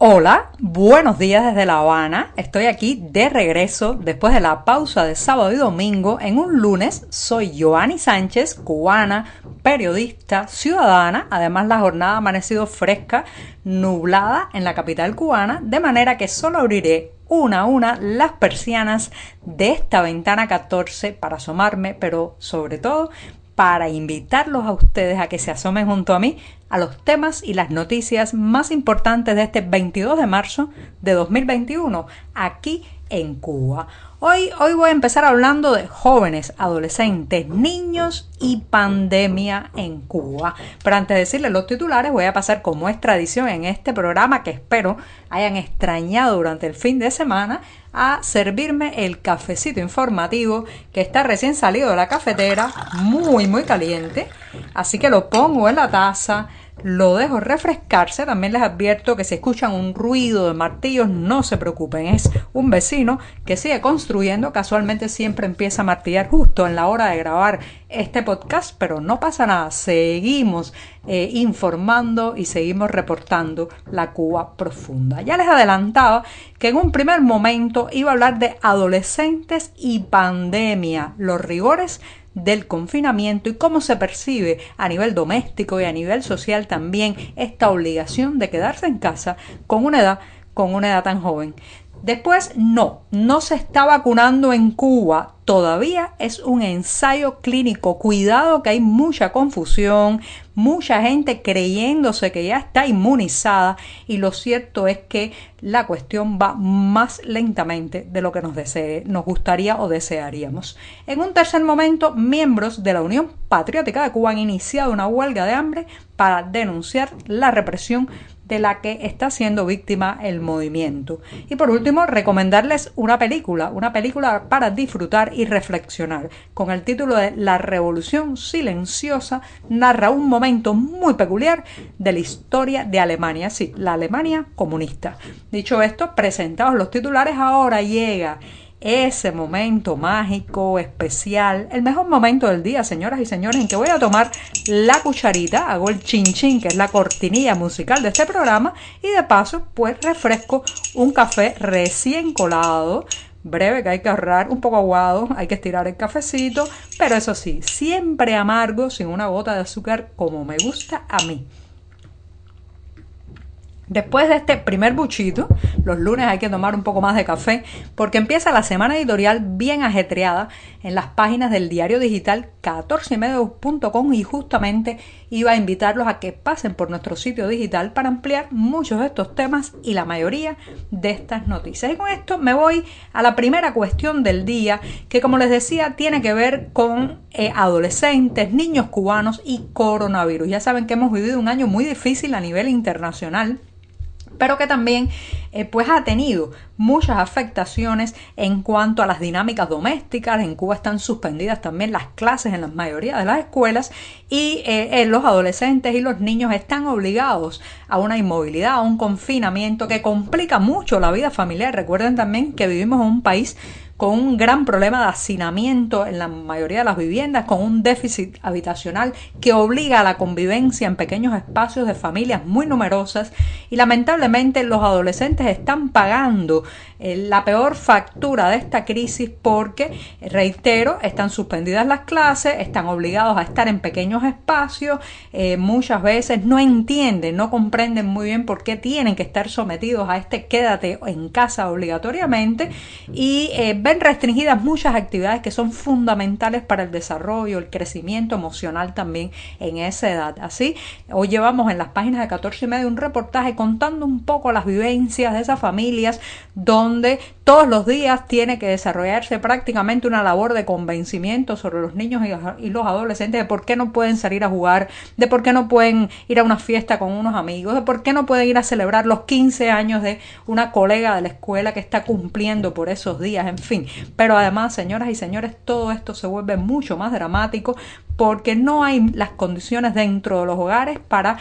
Hola, buenos días desde La Habana. Estoy aquí de regreso después de la pausa de sábado y domingo en un lunes. Soy Joanny Sánchez, cubana, periodista, ciudadana. Además, la jornada ha amanecido fresca, nublada en la capital cubana, de manera que solo abriré una a una las persianas de esta ventana 14 para asomarme, pero sobre todo para invitarlos a ustedes a que se asomen junto a mí a los temas y las noticias más importantes de este 22 de marzo de 2021 aquí en Cuba. Hoy voy a empezar hablando de jóvenes, adolescentes, niños y pandemia en Cuba. Pero antes de decirles los titulares, voy a pasar, como es tradición en este programa, que espero hayan extrañado durante el fin de semana, a servirme el cafecito informativo que está recién salido de la cafetera, muy caliente. Así que lo pongo en la taza, lo dejo refrescarse. También les advierto que si escuchan un ruido de martillos, no se preocupen, es un vecino que sigue construyendo. Casualmente siempre empieza a martillar justo en la hora de grabar este podcast, pero no pasa nada, seguimos informando y seguimos reportando la Cuba profunda. Ya les adelantaba que en un primer momento iba a hablar de adolescentes y pandemia, los rigores del confinamiento y cómo se percibe a nivel doméstico y a nivel social también esta obligación de quedarse en casa con una edad tan joven. Después, no se está vacunando en Cuba, todavía es un ensayo clínico. Cuidado que hay mucha confusión, mucha gente creyéndose que ya está inmunizada, y lo cierto es que la cuestión va más lentamente de lo que nos gustaría o desearíamos. En un tercer momento, miembros de la Unión Patriótica de Cuba han iniciado una huelga de hambre para denunciar la represión de la que está siendo víctima el movimiento. Y por último, recomendarles una película para disfrutar y reflexionar, con el título de La Revolución Silenciosa. Narra un momento muy peculiar de la historia de Alemania, sí, la Alemania comunista. Dicho esto, presentados los titulares, ahora llega ese momento mágico, especial, el mejor momento del día, señoras y señores, en que voy a tomar la cucharita, hago el chin chin, que es la cortinilla musical de este programa, y de paso, pues refresco un café recién colado, breve, que hay que ahorrar, un poco aguado, hay que estirar el cafecito, pero eso sí, siempre amargo, sin una gota de azúcar, como me gusta a mí. Después de este primer buchito, los lunes hay que tomar un poco más de café porque empieza la semana editorial bien ajetreada en las páginas del diario digital 14ymedio.com, y justamente iba a invitarlos a que pasen por nuestro sitio digital para ampliar muchos de estos temas y la mayoría de estas noticias. Y con esto me voy a la primera cuestión del día, que, como les decía, tiene que ver con adolescentes, niños cubanos y coronavirus. Ya saben que hemos vivido un año muy difícil a nivel internacional, pero que también pues ha tenido muchas afectaciones en cuanto a las dinámicas domésticas. En Cuba están suspendidas también las clases en la mayoría de las escuelas, y los adolescentes y los niños están obligados a una inmovilidad, a un confinamiento que complica mucho la vida familiar. Recuerden también que vivimos en un país con un gran problema de hacinamiento en la mayoría de las viviendas, con un déficit habitacional que obliga a la convivencia en pequeños espacios de familias muy numerosas, y lamentablemente los adolescentes están pagando la peor factura de esta crisis porque, reitero, están suspendidas las clases, están obligados a estar en pequeños espacios, muchas veces no entienden, no comprenden muy bien por qué tienen que estar sometidos a este quédate en casa obligatoriamente, y ven restringidas muchas actividades que son fundamentales para el desarrollo, el crecimiento emocional también en esa edad. Así, hoy llevamos en las páginas de 14 y medio un reportaje contando un poco las vivencias de esas familias donde todos los días tiene que desarrollarse prácticamente una labor de convencimiento sobre los niños y los adolescentes de por qué no pueden salir a jugar, de por qué no pueden ir a una fiesta con unos amigos, de por qué no pueden ir a celebrar los 15 años de una colega de la escuela que está cumpliendo por esos días, en fin. Pero además, señoras y señores, todo esto se vuelve mucho más dramático porque no hay las condiciones dentro de los hogares para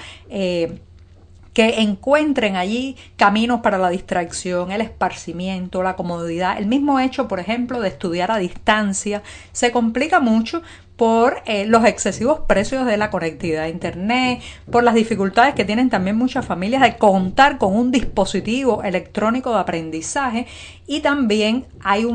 que encuentren allí caminos para la distracción, el esparcimiento, la comodidad. El mismo hecho, por ejemplo, de estudiar a distancia se complica mucho por los excesivos precios de la conectividad a internet, por las dificultades que tienen también muchas familias de contar con un dispositivo electrónico de aprendizaje, y también hay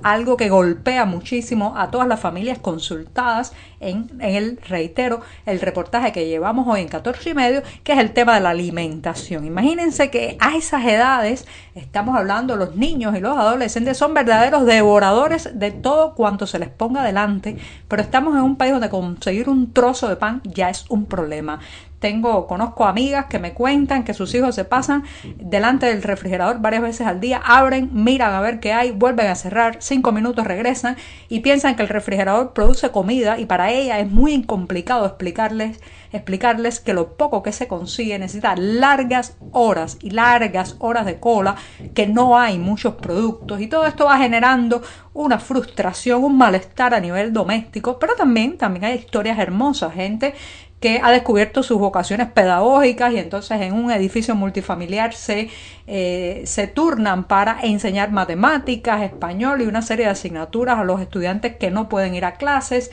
algo que golpea muchísimo a todas las familias consultadas en el, reitero, el reportaje que llevamos hoy en 14 y medio, que es el tema de la alimentación. Imagínense que a esas edades, estamos hablando, los niños y los adolescentes son verdaderos devoradores de todo cuanto se les ponga delante, pero estamos en un país donde conseguir un trozo de pan ya es un problema. Conozco amigas que me cuentan que sus hijos se pasan delante del refrigerador varias veces al día, abren, miran a ver qué hay, vuelven a cerrar, 5 minutos regresan y piensan que el refrigerador produce comida, y para ella es muy complicado explicarles que lo poco que se consigue necesita largas horas y largas horas de cola, que no hay muchos productos, y todo esto va generando una frustración, un malestar a nivel doméstico, pero también hay historias hermosas, gente que ha descubierto sus vocaciones pedagógicas y entonces en un edificio multifamiliar se turnan para enseñar matemáticas, español y una serie de asignaturas a los estudiantes que no pueden ir a clases,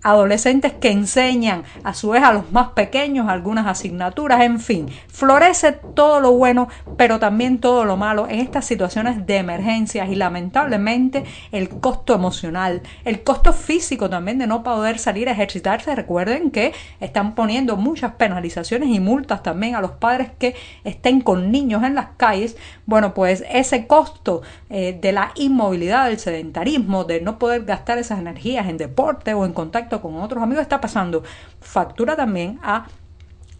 adolescentes que enseñan a su vez a los más pequeños algunas asignaturas, en fin, florece todo lo bueno, pero también todo lo malo en estas situaciones de emergencias, y lamentablemente el costo emocional, el costo físico también de no poder salir a ejercitarse. Recuerden que están poniendo muchas penalizaciones y multas también a los padres que estén con niños en las calles. Bueno, pues ese costo de la inmovilidad, del sedentarismo, de no poder gastar esas energías en deporte o en contacto con otros amigos, está pasando factura también a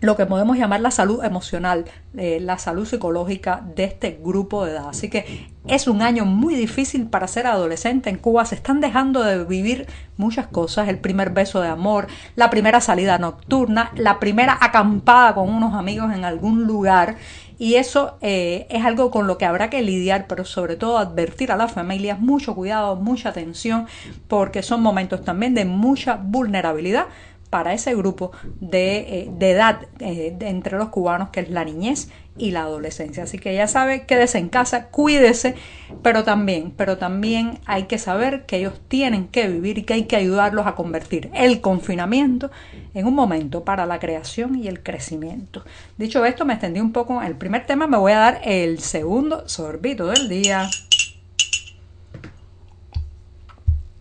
lo que podemos llamar la salud emocional, la salud psicológica de este grupo de edad. Así que es un año muy difícil para ser adolescente en Cuba. Se están dejando de vivir muchas cosas: el primer beso de amor, la primera salida nocturna, la primera acampada con unos amigos en algún lugar. Y eso es algo con lo que habrá que lidiar, pero sobre todo advertir a las familias mucho cuidado, mucha atención, porque son momentos también de mucha vulnerabilidad para ese grupo de edad entre los cubanos, que es la niñez y la adolescencia. Así que ya sabe, quédese en casa, cuídese, pero también hay que saber que ellos tienen que vivir y que hay que ayudarlos a convertir el confinamiento en un momento para la creación y el crecimiento. Dicho esto, me extendí un poco en el primer tema, me voy a dar el segundo sorbito del día.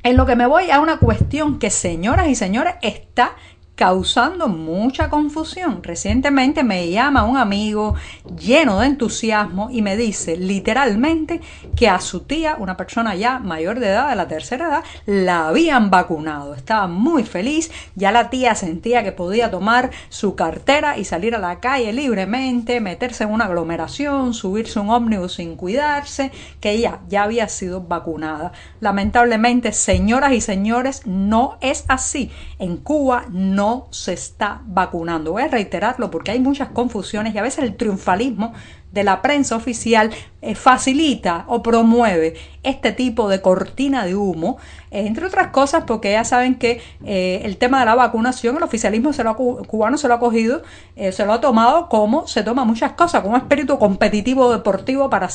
En lo que me voy a una cuestión que, señoras y señores, está causando mucha confusión. Recientemente me llama un amigo lleno de entusiasmo y me dice literalmente que a su tía, una persona ya mayor de edad, de la tercera edad, la habían vacunado. Estaba muy feliz, ya la tía sentía que podía tomar su cartera y salir a la calle libremente, meterse en una aglomeración, subirse a un ómnibus sin cuidarse, que ella ya había sido vacunada. Lamentablemente, señoras y señores, no es así. En Cuba no se está vacunando. Voy a reiterarlo porque hay muchas confusiones y a veces el triunfalismo de la prensa oficial facilita o promueve este tipo de cortina de humo, entre otras cosas porque ya saben que el tema de la vacunación, el oficialismo cubano se lo ha cogido, se lo ha tomado como se toma muchas cosas, con un espíritu competitivo deportivo para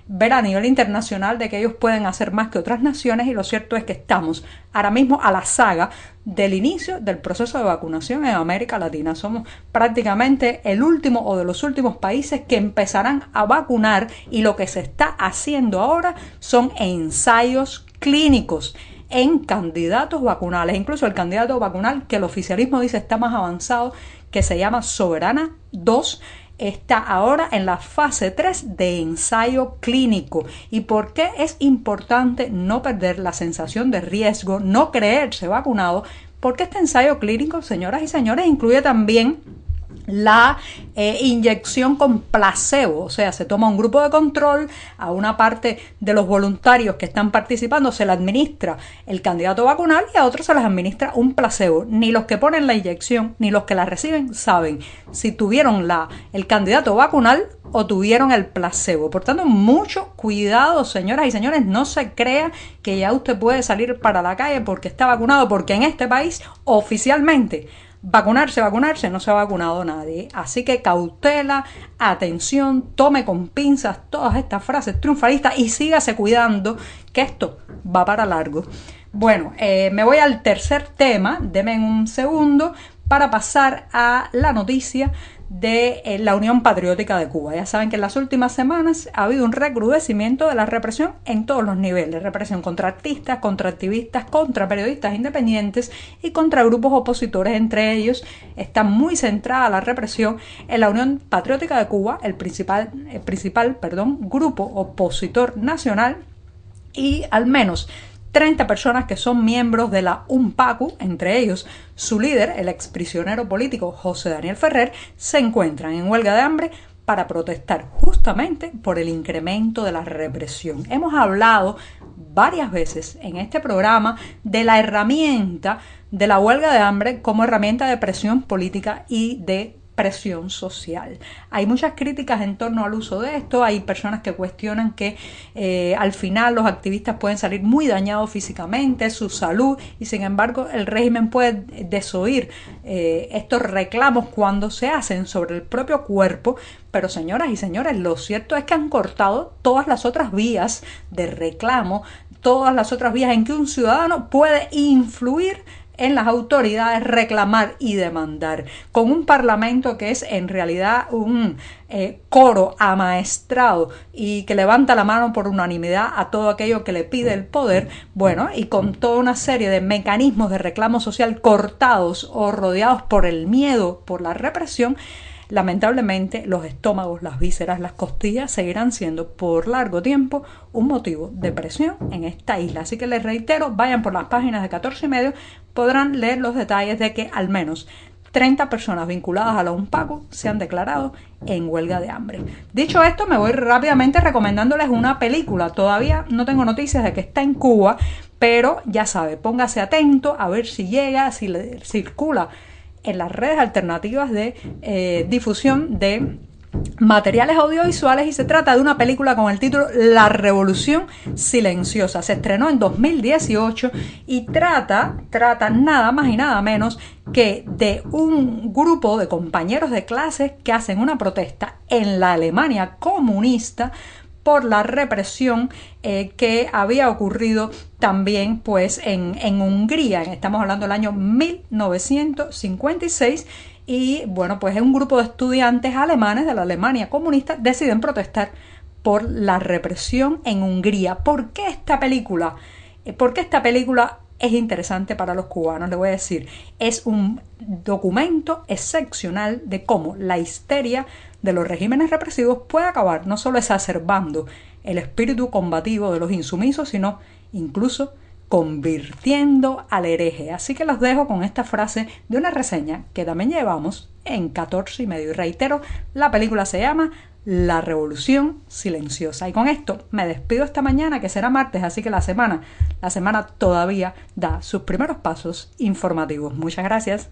ver a nivel internacional de que ellos pueden hacer más que otras naciones. Y lo cierto es que estamos ahora mismo a la saga del inicio del proceso de vacunación en América Latina. Somos prácticamente el último o de los últimos países que empezarán a vacunar, y lo que se está haciendo ahora son ensayos clínicos en candidatos vacunales. Incluso el candidato vacunal que el oficialismo dice está más avanzado, que se llama Soberana 2, está ahora en la fase 3 de ensayo clínico. ¿Y por qué es importante no perder la sensación de riesgo, no creerse vacunado? Porque este ensayo clínico, señoras y señores, incluye también la inyección con placebo, o sea, se toma un grupo de control, a una parte de los voluntarios que están participando se le administra el candidato vacunal y a otros se les administra un placebo. Ni los que ponen la inyección ni los que la reciben saben si tuvieron el candidato vacunal o tuvieron el placebo. Por tanto, mucho cuidado, señoras y señores, no se crea que ya usted puede salir para la calle porque está vacunado, porque en este país oficialmente vacunarse, no se ha vacunado nadie. Así que cautela, atención, tome con pinzas todas estas frases triunfalistas y sígase cuidando, que esto va para largo. Bueno, me voy al tercer tema, deme un segundo, para pasar a la noticia de la Unión Patriótica de Cuba. Ya saben que en las últimas semanas ha habido un recrudecimiento de la represión en todos los niveles. Represión contra artistas, contra activistas, contra periodistas independientes y contra grupos opositores. Entre ellos está muy centrada la represión en la Unión Patriótica de Cuba, el principal grupo opositor nacional, y al menos 30 personas que son miembros de la UNPACU, entre ellos su líder, el exprisionero político José Daniel Ferrer, se encuentran en huelga de hambre para protestar justamente por el incremento de la represión. Hemos hablado varias veces en este programa de la herramienta de la huelga de hambre como herramienta de presión política y de presión social. Hay muchas críticas en torno al uso de esto. Hay personas que cuestionan que al final los activistas pueden salir muy dañados físicamente, su salud, y sin embargo el régimen puede desoír estos reclamos cuando se hacen sobre el propio cuerpo. Pero señoras y señores, lo cierto es que han cortado todas las otras vías de reclamo, todas las otras vías en que un ciudadano puede influir en las autoridades, reclamar y demandar, con un parlamento que es en realidad un coro amaestrado y que levanta la mano por unanimidad a todo aquello que le pide el poder, bueno, y con toda una serie de mecanismos de reclamo social cortados o rodeados por el miedo, por la represión. Lamentablemente, los estómagos, las vísceras, las costillas seguirán siendo por largo tiempo un motivo de presión en esta isla. Así que les reitero, vayan por las páginas de 14 y medio, podrán leer los detalles de que al menos 30 personas vinculadas a la UNPACU se han declarado en huelga de hambre. Dicho esto, me voy rápidamente recomendándoles una película. Todavía no tengo noticias de que está en Cuba, pero ya sabe, póngase atento a ver si llega, si le circula en las redes alternativas de difusión de materiales audiovisuales, y se trata de una película con el título La Revolución Silenciosa. Se estrenó en 2018 y trata nada más y nada menos que de un grupo de compañeros de clases que hacen una protesta en la Alemania comunista por la represión que había ocurrido también pues en Hungría. Estamos hablando del año 1956 y bueno, pues es un grupo de estudiantes alemanes de la Alemania comunista deciden protestar por la represión en Hungría. ¿Por qué esta película? ¿Por qué esta película es interesante para los cubanos? Le voy a decir, es un documento excepcional de cómo la histeria de los regímenes represivos puede acabar no solo exacerbando el espíritu combativo de los insumisos, sino incluso convirtiendo al hereje. Así que los dejo con esta frase de una reseña que también llevamos en 14 y medio. Y reitero, la película se llama La Revolución Silenciosa. Y con esto me despido esta mañana, que será martes, así que la semana todavía da sus primeros pasos informativos. Muchas gracias.